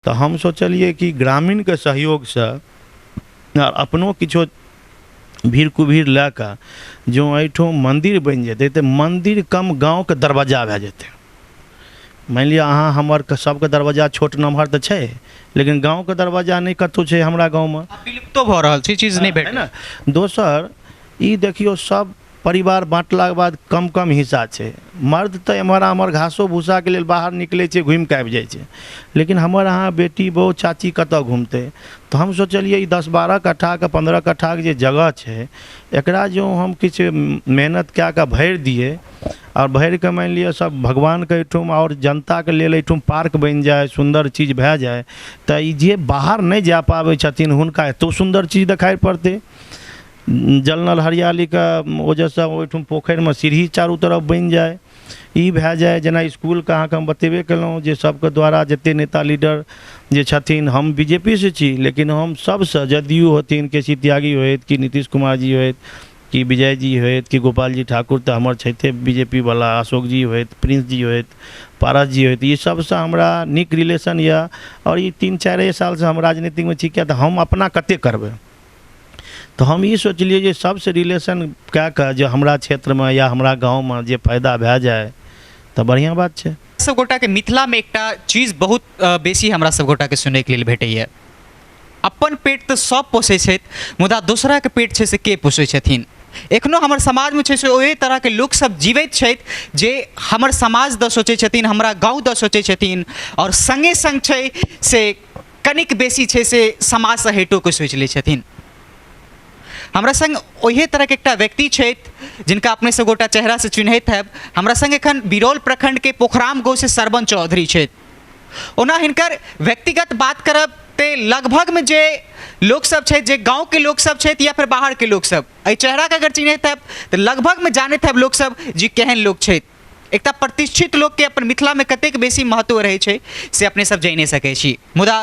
तो हम सोचलिए कि ग्रामीण के सहयोग से और अपनो किछो भीड़ कुभीड़ लए कऽ जो एहिठाम मंदिर बनि जेतै तऽ मंदिर कम गाँव के दरवाजा भए जेतै। मान लिअ अहाँ हमर सबके दरवाजा छोट नमहर तऽ छै, लेकिन गाँव के दरवाजा नहीं कतौ छै हमरा गाँव में, विलुप्तो भऽ रहल छै, चीज नहीं भेट है ना। दोसर ई देखियो सब परिवार बाँटलाक बाद कम कम हिस्सा छै। मर्द तऽ एम्हर आम्हर घासो भूसा के लेल बाहर निकलै छै, घुमि कऽ आबि जाइ छै, लेकिन हमर अहाँ बेटी बहू चाची कतऽ घूमतै। तो हम सोचलिए ई 10-12 कट्ठा के 15 कट्ठा के जे जगह छै एकरा जो हम किछु मेहनत कए कऽ भरि दिए और भरि कऽ मान लिअ सब भगवान के एहिठाम और जनता के लेल एहिठाम पार्क बनि जाए, सुंदर चीज भए जाए, तऽ ई जे बाहर नहीं जा पाबै छथिन हुनका एतो सुंदर चीज देखाई पड़तै। जल नल हरियाली का वजह से ओहिठाम पोखरि में सीढ़ी चारू तरफ बनि जाए, ई भए जाए। जेना स्कूल के अहाँके हम बतेबे केलहुँ जे सबके द्वारा जते नेता लीडर जे छथिन, हम बीजेपी से छी, लेकिन हम सबसे जदयू होथिन, केसी त्यागी होइत कि नीतीश कुमार जी होइत कि विजय जी होइत कि गोपाल जी ठाकुर तऽ हमर छैथे बीजेपी वाला, अशोक जी होइत, प्रिंस जी होइत, पारस जी होइत, ई सबसे हमरा नीक रिलेशन यऽ। और ई 3-4 साल से हम राजनीतिक में छी, किया तऽ हम अपना कते करबै। तो हम ई सोचलिए जे सबसे रिलेशन कए कऽ जे हमरा क्षेत्र में या हमरा गाँव में जे फायदा भए जाए तऽ बढ़िया बात छै। सब गोटा के मिथिला में एकटा चीज बहुत बेसी हमरा सब गोटा के सुनै के लेल भेटैया, अपन पेट तऽ सब पोषै छथि, मुदा दोसरा के पेट छै से के पोषै छथिन। एखनो हमर समाज में छै से ओहि तरह के लोक सब जीवैत छथि जे हमर समाज द सोचै छथिन, हमरा गाँव द सोचै छथिन, और संगे संग छै से कनिक बेसी छै से समाज से हटो के सोचि लै छथिन। हमरा संग ओहे तरह के एकटा व्यक्ति छथि जिनका अपने सब गोटा चेहरा से चिन्हैत हैब। हमरा संग एखन बिरौल प्रखंड के पोखराम गाँव से सरवन चौधरी छथि। ओना हिनकर व्यक्तिगत बात करब ते लगभग में जे लोक सब छथि, जे गाँव के लोक सब छथि या फिर बाहर के लोक सब, एहि चेहरा के अगर चिन्हैत हैब तऽ लगभग में जानैत हैब लोक सब जे केहन लोक छथि। एकटा प्रतिष्ठित लोक के अपन मिथिला में कतेक बेसी महत्व रहे छै से अपने सब जानि सकै छी। मुदा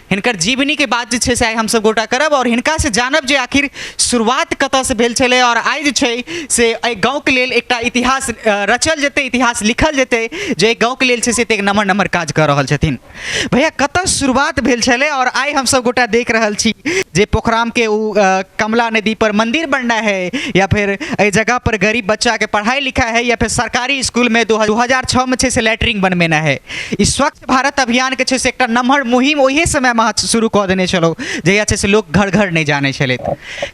हिनकर जीवनी के बात जे छै से आइ हम सब गोटा करब और हिनका से जानब जे आखिर शुरुआत कतऽ से भेल छलै और आइ जे छै से एहि गाँव के लेल एकटा इतिहास रचल जेतै, इतिहास लिखल जेतै, जे एहि गाँव के लेल छै से एतेक नम्हर नम्हर काज कऽ रहल छथिन। भैया कतऽ शुरुआत भेल छलै और आइ हम सब गोटा देख रहल छी जे पोखराम के कमला नदी पर मंदिर बनना है, या फिर एहि जगह पर गरीब बच्चा के पढ़ाई लिखाई है, या फिर सरकारी स्कूल में 2006 में से लैट्रिन बनबेना है। ई स्वच्छ भारत अभियान के से एकटा नम्हर मुहिम ओही समय में शुरू कऽ देने छलौ जहिया से लोग घर घर नहीं जाने छले।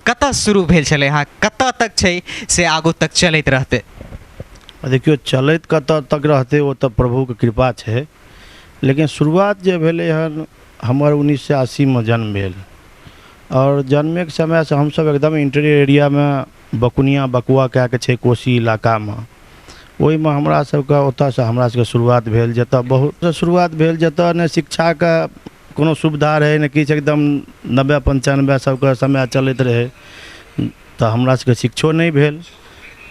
कतऽ शुरू भेल छलै, हाँ कतऽ तक छै से आगू तक चलैत रहते? देखियो चलैत कतऽ तक रहते वो तो प्रभु के कृपा छै, लेकिन शुरुआत जे भेलै हन हमर 1980 में जन्म भेल, और जन्मे के समय से हम सब एकदम इंटीरियर एरिया में बकुनिया बकुआ कए के छै कोशी इलाका में, ओहि में हमरा सबके ओतऽ से हमरा सबके शुरुआत भेल, जतऽ बहुत शुरुआत भेल, जतऽ ने शिक्षा के कोनो सुविधा रहे ने किछु, एकदम 90-95 सबके समय चलैत रहे, तऽ हमरा सबके शिक्षो नहीं भेल।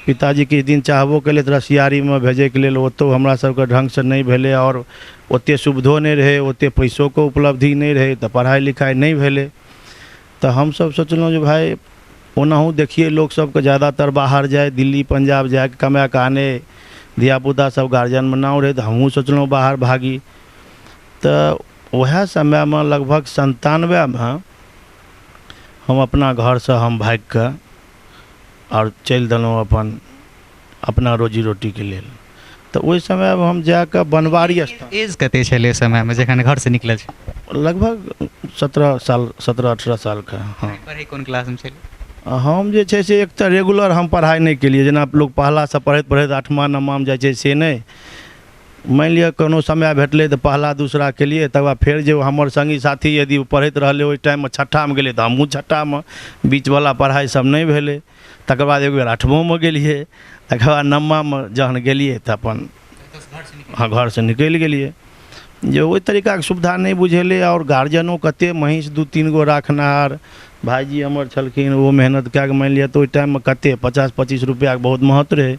पिताजी किछु दिन चाहबो केले तऽ रसियारी में भेजे के लेल, ओतौ हमरा सबके ढंग से नहीं भेले, और ओते सुविधो नहीं रहे, ओते पैसों के उपलब्धि नहीं रहे, तऽ पढ़ाई लिखाई नहीं भेले। तऽ हम सब सोचलहुँ जे भाई ओनाहू देखिए लोग सबके ज़्यादातर बाहर जाए, दिल्ली पंजाब जाए कमा के आने, धियापुता सब गार्जियन में नाम रहे, तो हमहूँ सोचलहुँ बाहर भागी। तो वह समय में लगभग 97 में हम अपना घर से हम भाग के और चल देलहुँ अपना रोजी रोटी के लेल। तो ओहि समय में हम जाके बनवारी स्थान, एज कते छलै समय में जखन घर से निकलल छै? लगभग 17-18 साल का। हाँ, पढ़ाई कोन क्लास में छलै? हम जे छै से एक तऽ रेगुलर हम पढ़ाई नहीं केलिए, जेना लोग पहला से पढ़ैत पढ़ैत 8वां 9वां में जाइ छै से नहीं। मान लिअ कोनो समय भेटलै तऽ पहला दूसरा केलिए, तकर बाद फेर जे हमर संगी साथी यदि पढ़ैत रहलै ओहि टाइम में छठा में गेलै तऽ हमहूँ छठा में, बीचवला पढ़ाई सब नहीं भेलै। तकर बाद एक बेर 8वां में गेलिए, तकर बाद 9वां में जहन गेलिए तऽ अपन हाँ घर से निकलि गेलिए। जे ओहि तरीका के सुविधा नहीं बुझेले, और गार्जियनो कते महिष 2-3 गो राखनार भाईजी हमर छलखिन, वो मेहनत कए के मान लिअ तऽ ओहि टाइम में कते 50-25 रुपया के बहुत महत्व रहे,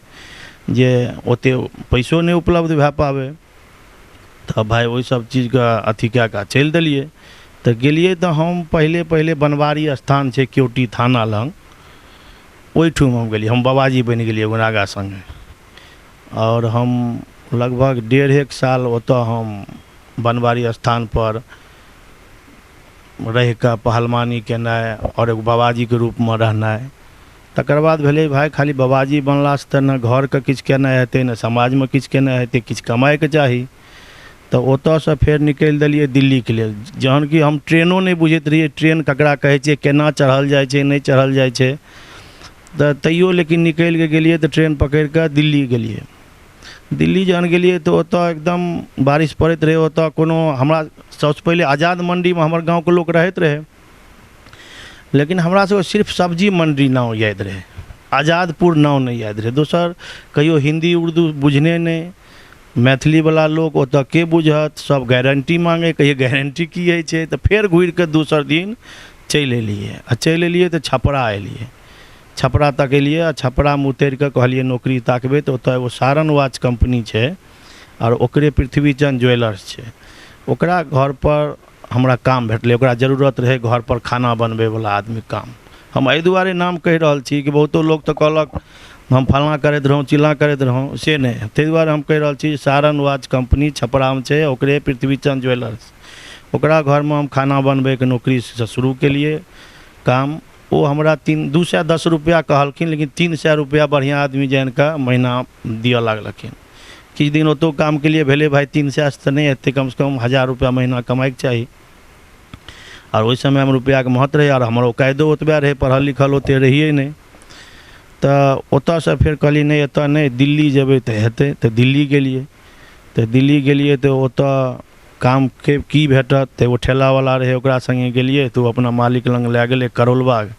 जे ओते पैसो नहीं उपलब्ध भए पावे। तो भाई वही सब चीज का अथी कए के चलि देलिए। तो गेलिए तो हम पहले बनवारी स्थान छै केवटी थाना लग, ओहिठुम हम गेलिए, हम बाबाजी बनि गेलिए गुनागा संगे, और हम लगभग 1.5 साल ओतऽ हम बनवारी स्थान पर रहि कऽ पहलवानी केनाइ और एगो बाबाजीके रूपमे रहनाइ। तकर बाद भेलै भाय खाली बाबाजी बनलासँ तऽ ने घरके किछु केनाइ हेतै ने समाजमे किछु केनाइ हेतै, किछु कमाइके चाही। तऽ ओतऽसँ फेर निकलि देलियै दिल्लीके लेल, जहन कि हम ट्रेनो नहि बुझैत रहियै, ट्रेन ककरा कहै छै, केना चढ़ल जाइ छै, नहि चढ़ल जाइ छै। तऽ तैयो लेकिन निकलि कऽ गेलियै तऽ ट्रेन पकड़ि कऽ दिल्ली गेलियै। दिल्ली जहन गेलियै तऽ ओतऽ एकदम बारिश पड़ैत रहै। ओतऽ कोनो हमरा सबसँ पहिले आज़ाद मंडीमे हमर गाँवके लोक रहैत रहै, लेकिन हमरा सबके सिर्फ सब्जी मंडी नाम याद रहै, आज़ादपुर नाम नहि याद रहै। दोसर कहियो हिंदी उर्दू बुझने नहि, मैथिलीवला लोक ओतऽ के बुझत, सब गारंटी मांगे, कहिए गारंटी की होइ छै। तऽ फेर घुरि कऽ दोसर दिन चलि एलियै, आ चलि एलियै तऽ छपरा एलियै। छपरा तक एलियै आ छपरामे उतरि कऽ कहलियै नौकरी ताकबै। तऽ ओतऽ एगो सारन वाच कंपनी छै और ओकरे पृथ्वीचंद ज्वेलर्स छै, ओकरा घरपर हमरा काम भेटलै। ओकरा जरूरत रहै घरपर खाना बनबैवला आदमी काम। हम एहि दुआरे नाम कहि रहल छी कि बहुतो लोक तऽ कहलक हम फल्लाँ करैत रहौँ चिल्लाँ करैत रहौँ, से नहि। ताहि दुआरे हम कहि रहल छी सारन वाच कंपनी छपरामे छै, ओकरे पृथ्वीचंद ज्वेलर्स, ओकरा घरमे हम खाना बनबैके नौकरीसँ शुरू केलिए काम। ओ हमरा 210 रुपैआ कहलखिन, लेकिन 300 रुपैआ बढ़िआँ आदमी जानि कऽ महीना दिअ लागलखिन। किछु दिन ओतौ काम केलिए, भेलै भाइ 300 तऽ नहि हेतै, कमसँ कम 1000 रुपैआ महीना कमाइके चाही। और ओहि समयमे रुपैआके महत्व रहै, और हमर औकाइदो ओतबे रहै, पढ़ल लिखल ओतेक रहिए नहि। तऽ ओतऽसँ फेर कहलिए नहि एतऽ नहि, दिल्ली जेबै तऽ हेतै। तऽ दिल्ली गेलिए। तऽ दिल्ली गेलिए तऽ ओतऽ कामके की भेटत, तऽ एगो ठेलावला रहै ओकरा सङ्गे गेलिए तऽ ओ अपना मालिक लग लए गेलै करोलबाग,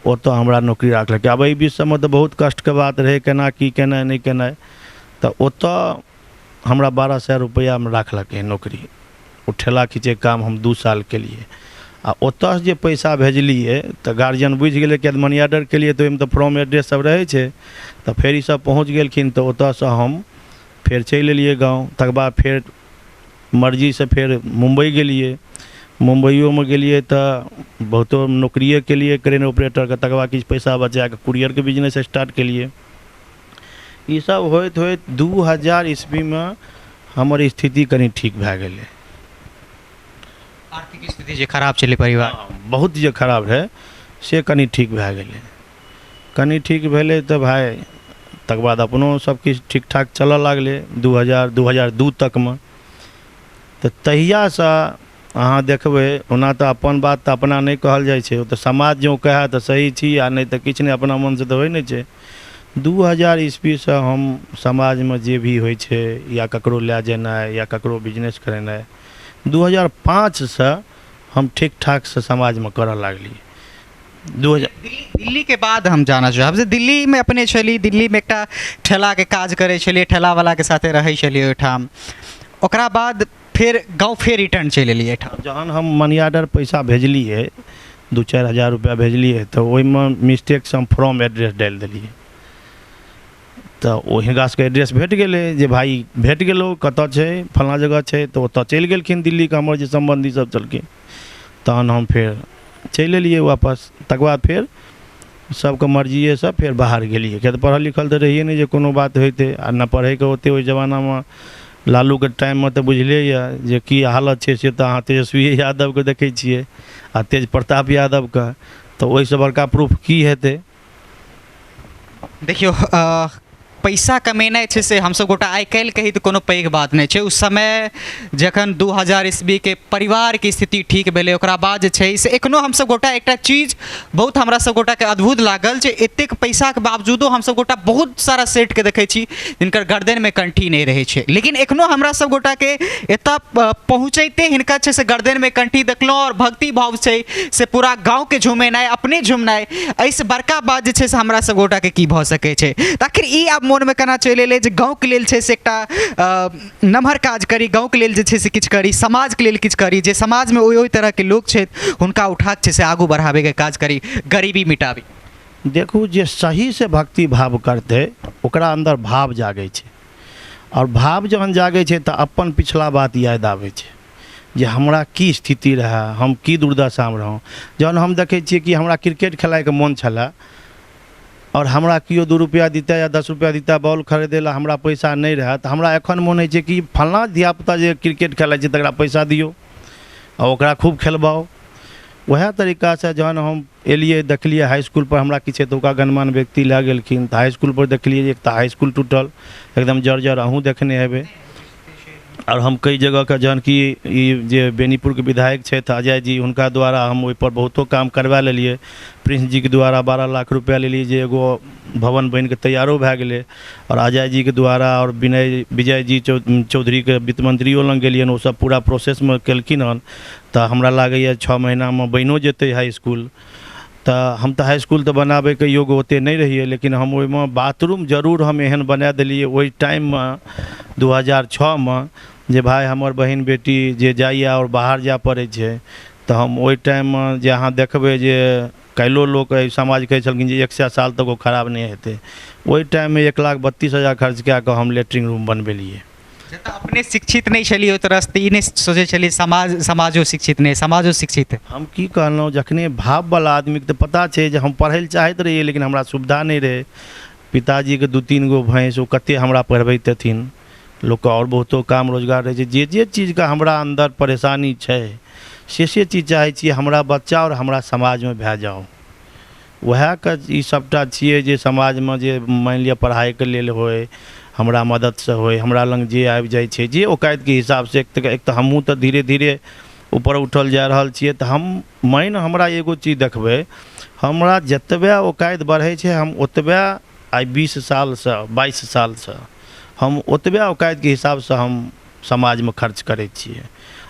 ओतऽ हमरा नौकरी राखलकै। आब एहि बीच सबमे तऽ बहुत कष्टके बात रहै, केना की केनाइ नहि केनाइ। तऽ ओतऽ हमरा 1200 रुपैआमे राखलकै नौकरी। ओ ठेला खींचैके काम हम 2 साल केलिए। आ ओतऽसँ जे पैसा भेजलिए तऽ गार्जियन बुझि गेलै, किएक तऽ मनी ऑर्डर केलिए तऽ ओहिमे तऽ फॉर्म एड्रेस सब रहै छै। तऽ फेर ई सब पहुँच गेलखिन, तऽ ओतऽसँ हम फेर चलि एलिए गाँव। तकर बाद फेर मर्जीसँ फेर मुम्बई गेलिए। मुम्बइयोमे गेलिए तऽ बहुतो नौकरिए केलिए क्रेन ऑपरेटरके। तकर बाद किछु पैसा बचाकऽ कुरियरके बिजनेस स्टार्ट केलिए। ई सब होइत होइत 2000 ईस्वीमे हमर स्थिति कनि ठीक भए गेलै। आर्थिक स्थिति जे खराब छलै परिवार, बहुत जे खराब रहै से कनि ठीक भए गेलै। कनि ठीक भेलै तऽ भाइ तकर बाद अपनो सबकिछु ठीक ठाक चलऽ लागलै 2002 तकमे। तऽ तहियासँ अहाँ देखबै, ओना तऽ अपन बात तऽ अपना नहि कहल जाइ छै, ओ तऽ समाज जँ कहै तऽ सही छी, आ नहि तऽ किछु नहि, अपना मनसँ तऽ होइ नहि छै। 2000 ईस्वीसँ हम समाजमे जे भी होइ छै, या ककरो लए जेनाइ या ककरो बिजनेस करेनाइ, 2005सँ हम ठीक ठाकसँ समाजमे करऽ लागलिए। 2000 दिल्ली के बाद हम जानऽ चाहब जे दिल्लीमे अपने छली, दिल्लीमे एकटा ठेलाके काज करै छलिए, ठेलावलाके साथे रहै छलिए ओहिठाम। ओकरा बाद फेर गाँव फेर रिटर्न चलि एलिए एहिठाम। जहन हम मनी ऑर्डर पैसा भेजलिए, 2-4 हजार रुपैआ भेजलिए, तऽ ओहिमे मिस्टेकसँ हम फॉर्म एड्रेस डालि देलिए। तऽ ओ हिनका सबके एड्रेस भेट गेलै जे भाई भेट गेलौ, कतऽ छै, फल्लाँ जगह छै। तऽ ओतऽ चलि गेलखिन दिल्लीके हमर जे सम्बन्धी सब छलखिन। तहन हम फेर चलि एलिए वापस। तकर बाद फेर सबके मर्जिएसँ फेर बाहर गेलिए, किएक तऽ पढ़ल लिखल तऽ रहिए नहि जे कोनो बात होइतै। आ नहि पढ़ैके ओतेक ओहि जमानामे, लालूके टाइममे तऽ बुझले यऽ जे की हालत छै। से तऽ अहाँ तेजस्वी यादवके देखै छियै आ तेज प्रताप यादवके, तऽ ओहिसँ बड़का प्रूफ की हेतै। देखियौ, पैसा कमेनाइ छै से हमसब गोटा आइ काल्हि कही तऽ कोनो पैघ बात नहि छै। उस समय जखन 2000 ईस्वीके परिवारके स्थिति ठीक भेलै, ओकरा बाद जे छै से एखनो हमसब गोटा एकटा चीज बहुत हमरा सब गोटाके अद्भुत लागल, जे एतेक पैसाके बावजूदो हमसब गोटा बहुत सारा सेठके देखै छी जिनकर गर्दनमे कंठी नहि रहै छै, लेकिन एखनो हमरा सब गोटाके एतऽ पहुँचैते हिनका छै से गर्दनमे कंठी देखलहुँ, और भक्ति भाव छै से पूरा गाँवके झुमेनाइ, अपने झुमनाइ। एहिसँ बड़का बात जे छै से हमरा सब गोटाके की भऽ सकै छै। तऽ आखिर ई आब मोनमे केना चलि एलै जे गाँवके लेल छै से एकटा नमहर काज करी, गाँवके लेल जे छै से किछु करी, समाजके लेल किछु करी, जे समाजमे ओहि तरहके लोक छथि हुनका उठाके छै से आगू बढ़ाबैके काज करी, गरीबी मिटाबी। देखू, जे सही से भक्ति भाव करतै ओकरा अंदर भाव जागै छै, और भाव जहन जागै छै तऽ अपन पिछला बात याद आबै छै जे हमरा की स्थिति रहै, हम की दुर्दशामे रहौं। जहन हम देखै छियै कि हमरा क्रिकेट खेलाइके मोन छलै, और हमरा केओ 2 रुपैआ दितै या 10 रुपैआ दितै बॉल खरीदै लए, हमरा पैसा नहि रहै, तऽ हमरा एखन मोन होइ छै कि फल्लाँ धियापुता जे क्रिकेट खेलाइ छै तकरा पैसा दियौ आ ओकरा खूब खेलबाउ। वएह तरीका से जहन हम एलिए देखलिए हाई स्कूल पर हमरा किछु एतुका गणमान्य व्यक्ति लए गेलखिन तऽ हाई स्कूल पर देखलिए एक तऽ हाई स्कूल टूटल एकदम जर्जर, अहूँ देखने हेबै। और हम कई जगह का जहन कि ई जे बेनीपुर के विधायक छथि अजय जी, हुनका द्वारा हम ओहिपर बहुतो काम करवा लेलिए। प्रिंस जी के द्वारा 12 लाख रुपया लेलिए जे एगो भवन बनि के तैयारो भए गेलै। और अजय जी के द्वारा और विजय जी चौधरी के वित्त मंत्रियो लग गेलिए, ओ सब पूरा प्रोसेस में केलखिन हन। तऽ हमरा लागैए 6 महीना में बनिओ जेतै हाई स्कूल। तऽ हम तऽ हाई स्कूल तऽ बनाबैके योग्य ओते नहीं रहिए, लेकिन हम ओहिमे बाथरूम जरूर हम एहन बना देलिए ओहि टाइम में 2006 में, जे भाई हमर बहन बेटी जे जाइए और बाहर जाए पड़ै छै तऽ हम ओहि टाइम में जे अहाँ देखबै जे काल्हिओ लोक समाज कहै छलखिन जे 100 साल तक वो खराब नहीं हेतै, ओहि टाइम में 1,32,000 खर्च कए कऽ हम लेट्रिन रूम बनबेलिए। जतऽ अपने शिक्षित नहीं छलिए ओहि तरह से ई नहीं सोचे छलिए समाजो शिक्षित नहीं, समाजो शिक्षित है। हम की कहलहुँ, जखने भाववाला आदमीके तऽ पता छै जे हम पढ़ै लए चाहैत रहिए लेकिन हमरा सुविधा नहीं रहे। पिताजी के 2-3 गो भैंस, ओ कते हमरा पढ़बैतथिन। लोग का और बहुतो काम रोजगार रहे छै। जे चीज़ का हमरा अंदर परेशानी छै से चीज़ चाहे छियै हमरा बच्चा और हमरा समाज में भए जाओ। वएह के ई सबटा छियै जे समाज में जे मान लिअ पढ़ाई के लेल होय, हमरा मदद से होय, हमरा लग जे आबि जाइ छै जे औकात के हिसाब से। एक तऽ हमहूँ तऽ धीरे धीरे ऊपर उठल जा रहल छियै। तऽ हम माइन हमरा एगो चीज देखबै, हमरा जतबे औकात बढ़ै छै हम ओतबे आइ 20 साल से 22 साल से हम ओतबे औकात के हिसाब से हम समाज में खर्च करै छियै।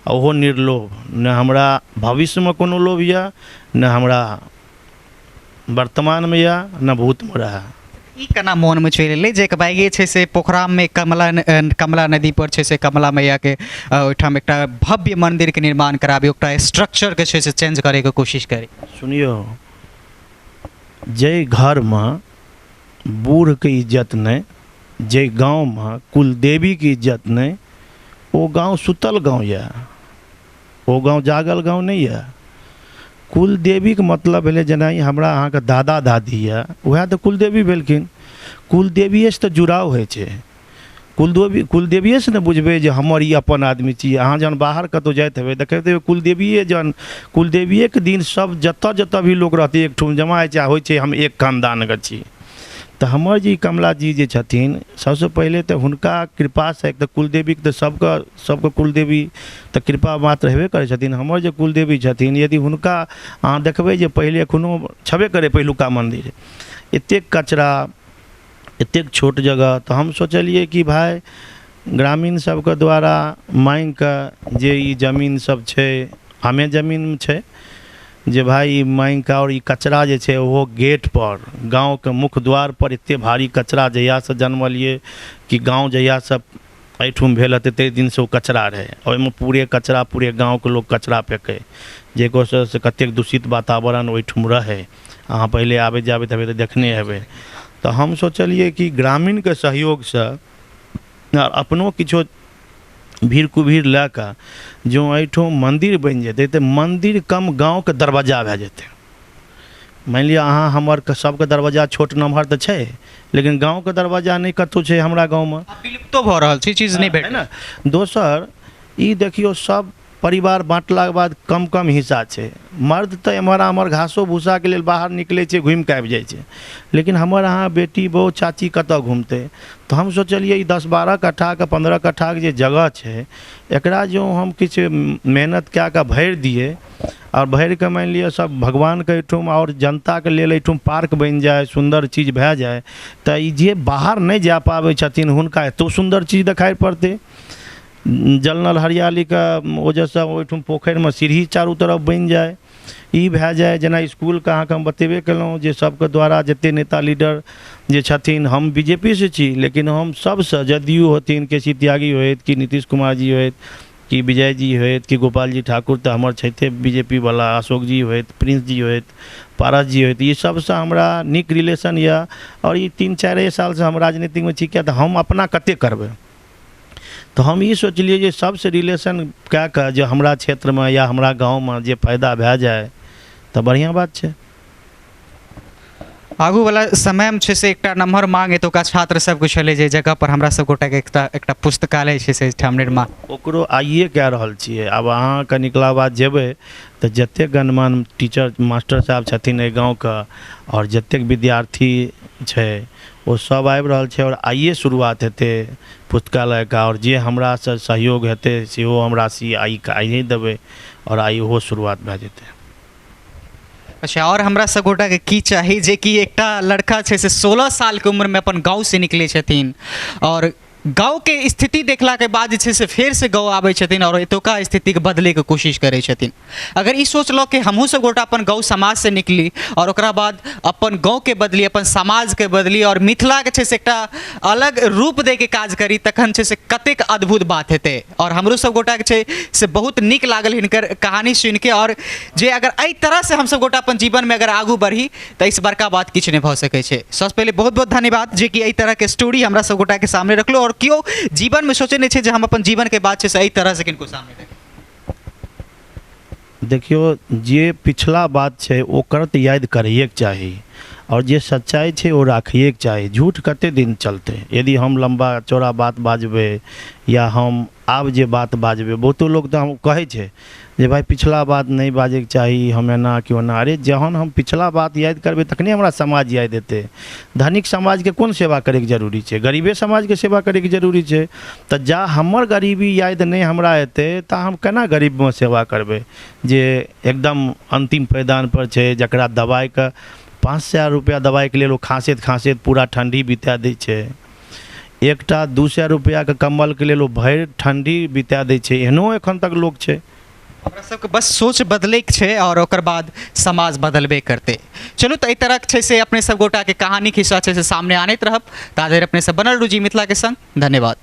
ओहो निर्लोभ, न हमरा भविष्य में कोनो लोभ यऽ, न हमरा वर्तमान में यऽ, न भूत में रहे। ई केना मोन में चलि एलै जे बाइगे छै से पोखरा में कमला नदी पर छै से कमला मैया के ओहिठाम एकटा भव्य मंदिर के निर्माण कराबी, ओकरा स्ट्रक्चर के छै से चेंज करे के कोशिश करी। सुनियो, जे घर में बूढ़ के इज्जत नहीं, जे गांव में कुलदेवी की इज्जत नहीं, वो गांव सुतल गांव यऽ, वो गांव जागल गांव नहीं यऽ। कुलदेवी के मतलब भेलै जेना हमरा अहाँ के दादा दादी यऽ, वएह तऽ कुलदेवी भेलखिन। कुलदेवीए से तऽ जुड़ाव होइ छै। कुलदेवीए से ने बुझबै जे हमर ई अपन आदमी छियै। अहाँ जहन बाहर कतौ जाइत हेबै देखैत हेबै कुलदेवीए जहन कुलदेवीए के दिन सब जतऽ भी लोग रहतै एकठुम जमा होइ छै हम एक खानदान के छी। तऽ हमर जी कमला जी जे छथिन, सबसे पहले तऽ हुनका कृपा से एक तऽ कुलदेवी के सबके कुलदेवी तऽ कृपा मात्र हेबे करै छथिन। हमर जे कुलदेवी छथिन, यदि हुनका अहाँ देखबै जे पहिले एखनो छबे करे पहिलुका मंदिर, एतेक कचरा, एतेक छोट जगह। तऽ हम सोचलिए कि भाई ग्रामीण सबके द्वारा मांग के जे ई जमीन सब छै, हमे जमीन छै जे भाई मांग के और ई कचरा जे छै ओहो गेट पर, गांव के मुख्य द्वार पर एते भारी कचरा जहिया से जन्मलिए कि गांव जहिया से एहिठुम भेल हते ते दिन से ओ कचरा रहे। ओहिमे पूरे कचरा, पूरे गांव के लोग कचरा फेंके, जेको से कतेक दूषित वातावरण ओहिठुम रहे। अहाँ पहले आबे जाबे हेबै तऽ देखने हेबै। तऽ हम सोचलिए कि ग्रामीण के सहयोग से अपनो किछो भीड़ कुभीड़ लए कऽ जो एहिठुम मंदिर बनि जेतै तऽ मंदिर कम गांव के दरवाजा भए जेतै। मान लिअ अहाँ हमर सबके दरवाजा छोट नमहर तऽ छै, लेकिन गांव के दरवाजा नहीं कतौ छै हमरा गांव में, विलुप्तो भऽ रहल छै, चीज नहीं भेटै ना। दोसर ई देखियो सब परिवार बाँटलाक बाद कम कम हिस्सा छै। मर्द तऽ एम्हर आम्हर घासो भूसा के लेल बाहर निकलै छै, घुमि कऽ आबि जाइ छै, लेकिन हमर अहाँ बेटी बहू चाची कतऽ घूमतै। तऽ हम सोचलिए ई 10-12 कट्ठा के 15 कट्ठा के जे जगह छै, एकरा जो हम किछु मेहनत कए कऽ भरि दिए और भरि कऽ मानि लिअ सब भगवान के एहिठुम और जनता के लेल एहिठुम पार्क बनि जाए, सुंदर चीज भए जाए, तऽ ई जे बाहर नहीं जा पाबै छथिन हुनका एतो सुंदर चीज देखाइ पड़तै। जल नल हरियाली का वजह से ओहिठुम पोखरि में सीढ़ी चारू तरफ बनि जाए, ई भए जाए। जेना स्कूल के अहाँके हम बतेबे केलहुँ जे सबके द्वारा जते नेता लीडर जे छथिन, हम बीजेपी से छी, लेकिन हम सबसे जदयू होथिन, केसी त्यागी होइत कि नीतीश कुमार जी होइत कि विजय जी होइत कि गोपाल जी ठाकुर तऽ हमर छैथे बीजेपी वाला, अशोक जी होइत, प्रिंस जी होइत, पारस जी होइत, ई सबसे हमरा नीक रिलेशन यऽ। और ई 3-4 साल से हम राजनीतिक में छी, किया तऽ हम अपना कते करबै। तो हम ई सोचलिए जे सबसे रिलेशन कए कऽ जे हमरा क्षेत्र में या हमरा गाँव में जे फायदा भए जाए तऽ बढ़िया बात छै। आगू वाला समय में छै से एकटा नम्हर मांग एतुका छात्र सबके छलै जे जगह पर हमरा सब गोटाके एकटा पुस्तकालय छै से ठाम निर्माण ओकरो आइए कए रहल छियै। आब अहाँ कनिकला बाद जेबै तऽ जतेक गणमान्य टीचर मास्टर साहब छथिन एहि गाँवके आओर जतेक विद्यार्थी छै ओ सब आबि रहल छै आओर आइए शुरुआत हेतै पुस्तकालयके। आओर जे हमरासँ सहयोग हेतै सेहो हमरा आइए देबै आओर आइ ओहो शुरुआत भए जेतै। अच्छा, और हमरा सब गोटाके की चाही जे कि एकटा लड़का छै से 16 सालके उम्रमे अपन गाँवसँ निकलै छथिन और गाँवके स्थिति देखलाके बाद जे छै से फेरसँ गाँव आबै छथिन और एतुका स्थितिके बदलैके कोशिश करै छथिन। अगर ई सोचलहुँ कि हमहूँ सब गोटा अपन गाँव समाजसँ निकली और ओकरा बाद अपन गाँवके बदली, अपन समाजके बदली और मिथिलाके छै से एकटा अलग रूप दैके काज करी, तखन छै से कतेक अद्भुत बात हेतै। और हमरो सब गोटाके छै से बहुत नीक लागल हिनकर कहानी सुनिके, और जे अगर एहि तरहसँ हमसब गोटा अपन जीवनमे अगर आगू बढ़ी तऽ इससे बड़का बात किछु नहि भऽ सकै छै। सबसँ पहिले बहुत बहुत धन्यवाद जे कि एहि तरहके स्टोरी हमरा सब गोटाके सामने रखलहुँ और केओ जीवनमे सोचे नहि छै जे हम अपन जीवनके बात छै से एहि तरहसँ किनको सामने रखी। देखियो, जे पिछला बात छै ओकर तऽ याद करैएके चाही और जे सच्चाई छै ओ राखैएके चाही। झूठ कते दिन चलतै? यदि हम लम्बा चौड़ा बात बाजबै या हम आब जे बात बाजबै, बहुतो लोग तऽ हम कहै छै जे भाई पिछला बात नहीं बाजैके चाही, हम एना कि ओना। अरे जहन हम पिछला बात याद करबै तखने हमरा समाज याद हेतै। धनिक समाजके कोन सेवा करैके जरूरी छै? गरीबे समाजके सेवा करैके जरूरी छै। तऽ जा हमर गरीबी याद नहीं हमरा हेतै तऽ हम केना गरीबमे सेवा करबै जे एकदम अंतिम पैदान पर छै, जकरा दवाइके 500 रुपया दवाइके लेल ओ खाँसैत खाँसैत पूरा ठंडी बिता दै छै। एकटा 200 रुपयाके कम्बलके लेल ओ भरि ठंडी बिता दै छै। एहनो एखन तक लोक छै। हमरा सबके बस सोच बदलैके छै और ओकर बाद समाज बदलबे करते। चलू तऽ एहि तरह छै से अपने सब गोटाके कहानी खिस्सा छै से सामने आनैत रहब। ताधरि अपने सब बनल रहू जी मिथिला के संग। धन्यवाद।